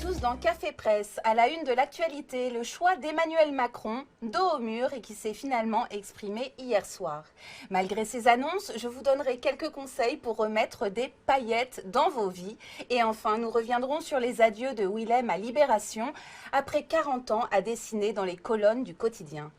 tous dans Café Presse. À la une de l'actualité, le choix d'Emmanuel Macron, dos au mur et qui s'est finalement exprimé hier soir. Malgré ces annonces, je vous donnerai quelques conseils pour remettre des paillettes dans vos vies. Et enfin, nous reviendrons sur les adieux de Willem à Libération, après 40 ans à dessiner dans les colonnes du quotidien.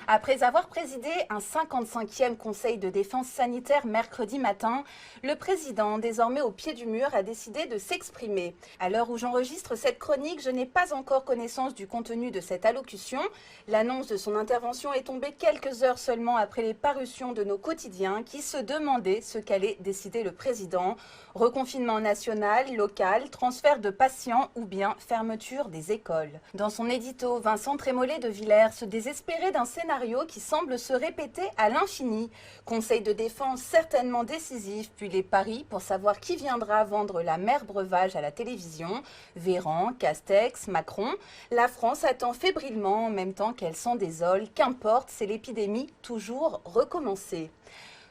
Après avoir présidé un 55e Conseil de défense sanitaire mercredi matin, le président, désormais au pied du mur, a décidé de s'exprimer. À l'heure où j'enregistre cette chronique, je n'ai pas encore connaissance du contenu de cette allocution. L'annonce de son intervention est tombée quelques heures seulement après les parutions de nos quotidiens qui se demandaient ce qu'allait décider le président. Reconfinement national, local, transfert de patients ou bien fermeture des écoles. Dans son édito, Vincent Trémollet de Villers se désespérait d'un scénario qui semble se répéter à l'infini. Conseil de défense certainement décisif, puis les paris pour savoir qui viendra vendre la mer breuvage à la télévision. Véran, Castex, Macron. La France attend fébrilement en même temps qu'elle s'en désole. Qu'importe, c'est l'épidémie toujours recommencée.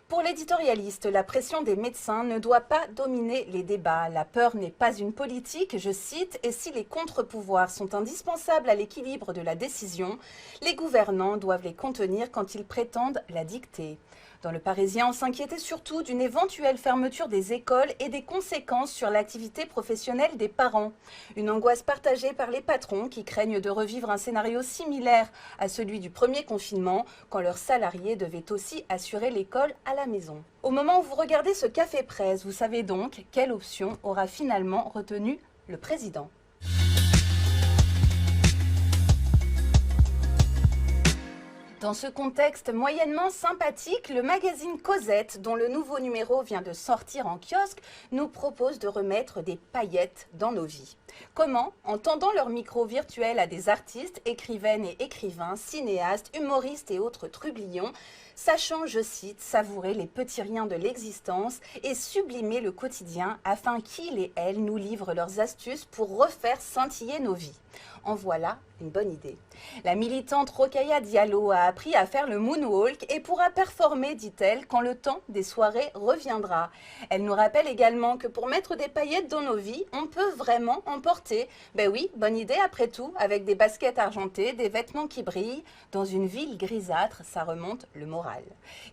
Pour l'éditorialiste, la pression des médecins ne doit pas dominer les débats. La peur n'est pas une politique, je cite, et si les contre-pouvoirs sont indispensables à l'équilibre de la décision, les gouvernants doivent les contenir quand ils prétendent la dicter. Dans Le Parisien, on s'inquiétait surtout d'une éventuelle fermeture des écoles et des conséquences sur l'activité professionnelle des parents. Une angoisse partagée par les patrons qui craignent de revivre un scénario similaire à celui du premier confinement, quand leurs salariés devaient aussi assurer l'école à la maison. Au moment où vous regardez ce Café Presse, vous savez donc quelle option aura finalement retenu le président. Dans ce contexte moyennement sympathique, le magazine Cosette, dont le nouveau numéro vient de sortir en kiosque, nous propose de remettre des paillettes dans nos vies. Comment? En tendant leur micro virtuel à des artistes, écrivaines et écrivains, cinéastes, humoristes et autres trublions, sachant, je cite, savourer les petits riens de l'existence et sublimer le quotidien afin qu'ils et elles nous livrent leurs astuces pour refaire scintiller nos vies. En voilà une bonne idée. La militante Rokhaya Diallo a appris à faire le moonwalk et pourra performer, dit-elle, quand le temps des soirées reviendra. Elle nous rappelle également que pour mettre des paillettes dans nos vies, on peut vraiment en porter. Ben oui, bonne idée après tout, avec des baskets argentées, des vêtements qui brillent. Dans une ville grisâtre, ça remonte le moral.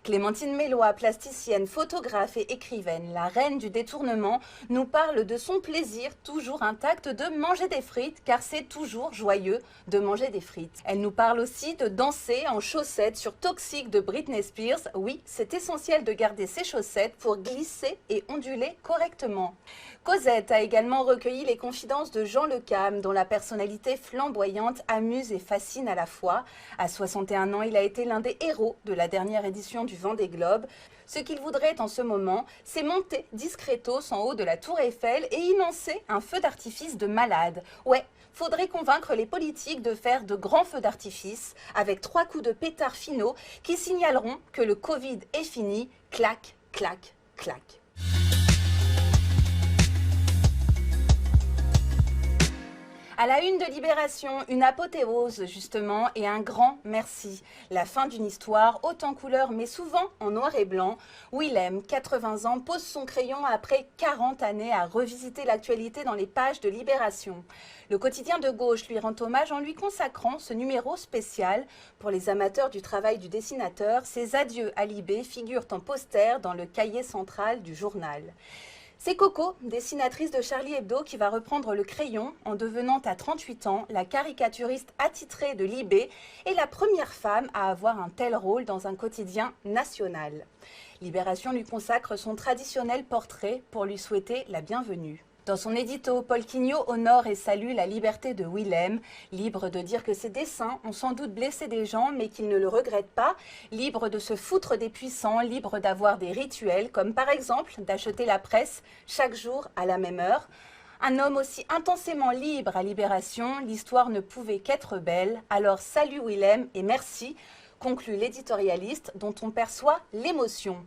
Clémentine Mélois, plasticienne, photographe et écrivaine, la reine du détournement, nous parle de son plaisir toujours intact de manger des frites, car c'est toujours joyeux de manger des frites. Elle nous parle aussi de danser en chaussettes sur Toxic de Britney Spears. Oui, c'est essentiel de garder ses chaussettes pour glisser et onduler correctement. Cosette a également recueilli les confidences de Jean Le Cam, dont la personnalité flamboyante amuse et fascine à la fois. À 61 ans, il a été l'un des héros de la dernière édition du Vendée Globe. Ce qu'il voudrait en ce moment, c'est monter discretos en haut de la Tour Eiffel et y lancer un feu d'artifice de malade. Ouais, faudrait convaincre les politiques de faire de grands feux d'artifice avec 3 coups de pétard finaux qui signaleront que le Covid est fini. Clac, clac, clac. À la une de Libération, une apothéose justement et un grand merci. La fin d'une histoire haute en couleurs mais souvent en noir et blanc. Willem, 80 ans, pose son crayon après 40 années à revisiter l'actualité dans les pages de Libération. Le quotidien de gauche lui rend hommage en lui consacrant ce numéro spécial. Pour les amateurs du travail du dessinateur, ses adieux à Libé figurent en poster dans le cahier central du journal. C'est Coco, dessinatrice de Charlie Hebdo, qui va reprendre le crayon en devenant à 38 ans la caricaturiste attitrée de Libé et la première femme à avoir un tel rôle dans un quotidien national. Libération lui consacre son traditionnel portrait pour lui souhaiter la bienvenue. Dans son édito, Paul Quignot honore et salue la liberté de Willem, libre de dire que ses dessins ont sans doute blessé des gens mais qu'il ne le regrette pas, libre de se foutre des puissants, libre d'avoir des rituels comme par exemple d'acheter la presse chaque jour à la même heure. Un homme aussi intensément libre à Libération, l'histoire ne pouvait qu'être belle, alors salut Willem et merci, conclut l'éditorialiste dont on perçoit l'émotion.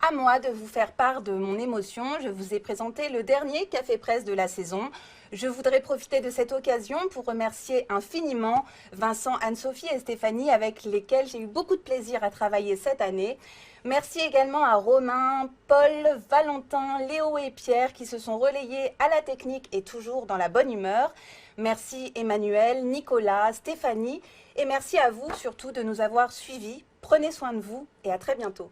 À moi de vous faire part de mon émotion. Je vous ai présenté le dernier Café Presse de la saison. Je voudrais profiter de cette occasion pour remercier infiniment Vincent, Anne-Sophie et Stéphanie avec lesquels j'ai eu beaucoup de plaisir à travailler cette année. Merci également à Romain, Paul, Valentin, Léo et Pierre qui se sont relayés à la technique et toujours dans la bonne humeur. Merci Emmanuel, Nicolas, Stéphanie et merci à vous surtout de nous avoir suivis. Prenez soin de vous et à très bientôt.